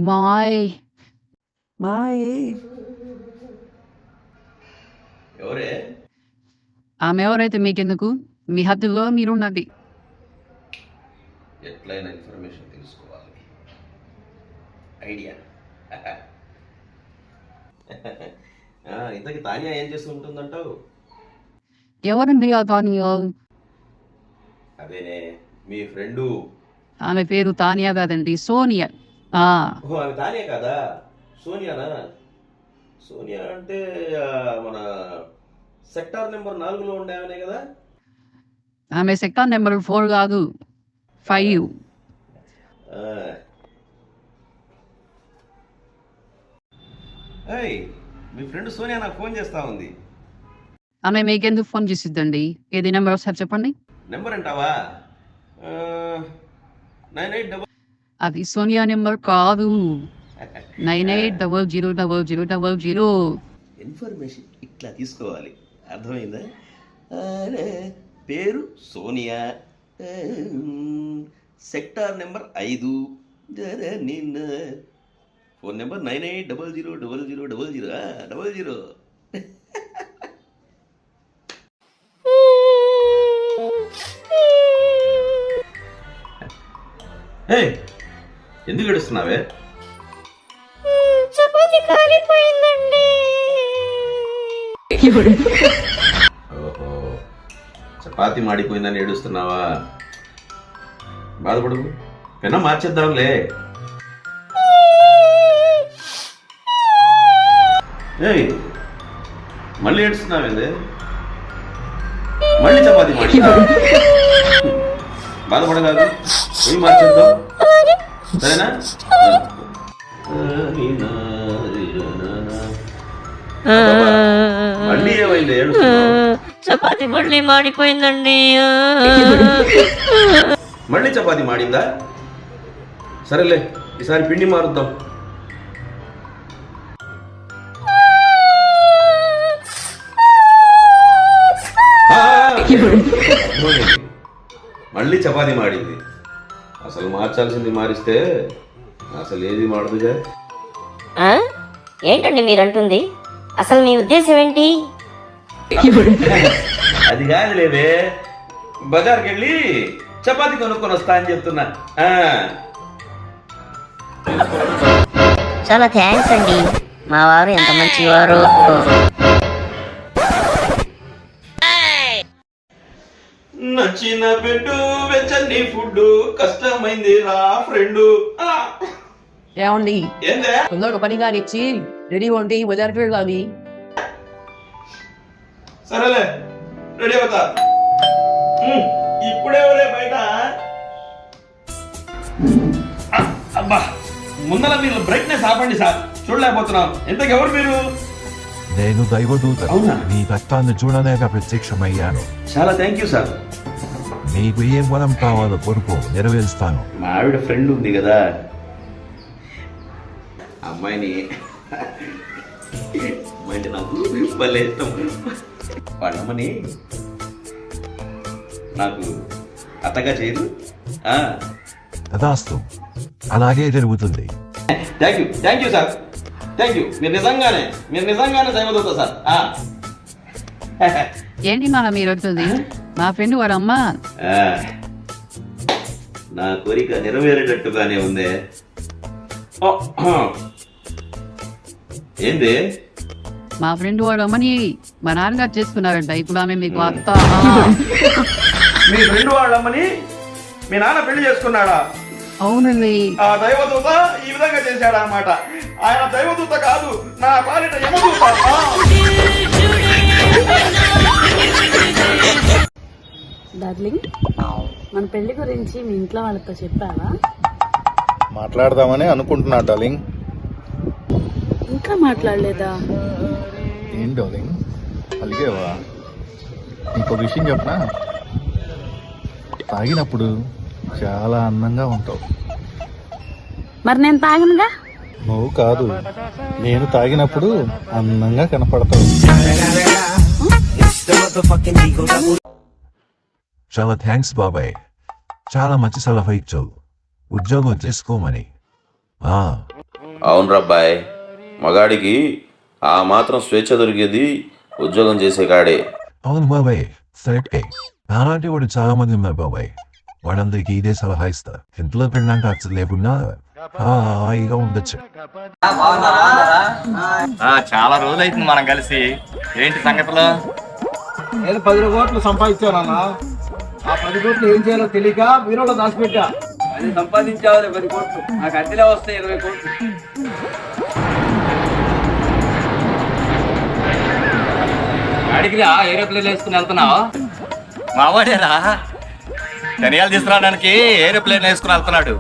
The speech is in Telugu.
మాయ్ మాయ్ ఎవరే? ఆమె ఎవరైతే మీకెందుకు? మీ హద్దులో మీరున్నది. ఎట్లయినా ఇన్ఫర్మేషన్ తెలుసుకోవాలి. ఐడియా. ఇంతకీ తానియా ఏం చేస్తూ ఉంటుందంటావు? ఎవరండి ఆ తానియా? అదేనే మీ ఫ్రెండు. ఆమె పేరు తానియా కాదండి, సోనియా. ఓహో, ఆమె తానియా కాదా? సోనియానా? సోనియా అంటే మన సెక్టార్ నెంబర్ 4లో ఉండే ఆమెనే కదా? ఆమె సెక్టార్ నెంబర్ 4 కాదు, 5. మీ ఫ్రెండ్ సోనియా నాకు ఫోన్ చేస్తా ఉంది. ఆమె మీకెందుకు ఫోన్ చేసిద్దండి? ఏది నెంబర్ ఒకసారి చెప్పండి. నెంబర్ అంటావా? 98 అది సోనియా నెంబర్ కాదు. 98000000. ఇన్ఫర్మేషన్ ఇట్లా తీసుకోవాలి, అర్థమైందా? పేరు Sonia, sector number 5, phone number 9800000000. ఎందుకు ఏడుస్తున్నావే? చపాతి కాలిపోయిందండి. ఓహో, చపాతి మాడిపోయిందని ఏడుస్తున్నావా? బాధపడకు, పెన్నా మార్చేద్దాంలే. మళ్ళీ ఏడుస్తున్నావేంది? మళ్ళీ చపాతి మాడి బాధపడగాదు, పోయి మార్చేద్దాం, సరేనా? మళ్ళీ ఏమైంది? చపాతి మళ్ళీ మాడిపోయిందండి. మళ్ళీ చపాతి మాడిందా? సరేలే, ఈసారి పిండి మారుద్దాం. మళ్ళీ చపాతి మాడింది. అసలు మార్చాల్సింది మారిస్తే అసలు ఏది మాడదుగా. ఏంటండి మీరు అంటుంది? అసలు మీ ఉద్దేశం ఏంటి? అది కాదులేవే, బజార్కి వెళ్ళి చపాతి కొనుక్కొని వస్తా అని చెప్తున్నా. చాలా థ్యాంక్స్ అండి, మా వారు ఎంత మంచివారు. నచ్చిన పెట్టు వెచ్చని ఫుడ్, కష్టమైంది రా ఫ్రెండు. ఏమండి, ఏందే తొందరగా పని కానిచ్చి రెడీ ఉండి బజార్కి వెళ్ళాలి. సరేలే, రెడీ అవుతా. ఇప్పుడెవరే బయట? అబ్బా, ముందర మీరు బ్రైట్నెస్ ఆపండి సార్, చూడలేకపోతున్నాం. ఎంతకెవరు మీరు? నేను దైవదూత. అవునా? నీ భక్తాన్ని చూడలేక ప్రత్యక్షమయ్యాను. చాలా థ్యాంక్ యూ సార్. నీకు ఏం వరం కావాలో కొడుకు నెరవేరుస్తాను. మా ఆవిడ ఫ్రెండ్ ఉంది కదా, అమ్మాయిని నాకు భలే ఇష్టం. వాళ్ళమ్మని నాకు అత్తగా చేయదు. తదాస్తు, అలాగే జరుగుతుంది. Thank you sir, thank you. మీరు నిజంగానే దైవదూత సార్. ఏంటి నాన్న మీరు వస్తుంది? మా ఫ్రెండ్ వాడు అమ్మ. నా కోరిక నెరవేరేటట్టుగానే ఉంది. ఏంది? మా ఫ్రెండ్ వాడు అమ్మని మా నాన్నగారు చేసుకున్నారంట. ఇప్పుడు ఆమె మీకు అత్త. మీ ఫ్రెండ్ వాళ్ళమ్మని మీ నాన్న పెళ్లి చేసుకున్నాడా? అవునండి. ఆ దైవదూత ఈ విధంగా చేశాడా అన్నమాట. ఆయన దైవదూత కాదు, నా పాలిట యమదూత. డార్లింగ్, మన పెళ్లి గురించి మీ ఇంట్లో వాళ్ళతో చెప్పావా? మాట్లాడదామని అనుకుంటున్నా డార్లింగ్. ఇంకా మాట్లాడలేదా? ఏం డార్లింగ్, అలిగేవా? ఇంకో విషయం చెప్పనా? తాగినప్పుడు చాలా అందంగా ఉంటావు. మరి నేను తాగనుగా. నువ్వు కాదు, నేను తాగినప్పుడు అందంగా కనపడతావు. చాలా థ్యాంక్స్ బాబాయ్, చాలా మంచి సలహా ఇచ్చావు. ఉద్యోగం చేసుకోమని. ఆ, అవును రబ్బాయ్, మగాడికి ఆ మాత్రం స్వేచ్ఛ దొరికేది ఉద్యోగం చేసే కాడే. అవును బాబాయ్, సరే. అలాంటి వాడు చాలా మంది ఉన్నారు బాబాయ్. వాళ్ళందరికీ ఇదే సలహా ఇస్తా. ఇంట్లో పెళ్ళాక అసలు లేకున్నా హాయిగా ఉండొచ్చు. చాలా రోజులు అవుతుంది మనం కలిసి. ఏంటి సంగతులు? నేను 10 కోట్లు సంపాదించానన్నా. ఆ 10 కోట్లు ఏం చేయాలో తెలియక వీరులో దాచిపెట్టా. అది సంపాదించాలి 10 కోట్లు. నాకు అద్దెలే వస్తాయి 20 కోట్లు. అడిగిరా ఏరోప్లేన్ వేసుకుని వెళ్తున్నావు? మావాడేరా ధనియాలు తీసుకురావడానికి ఏరోప్లేన్ వేసుకుని వెళ్తున్నాడు.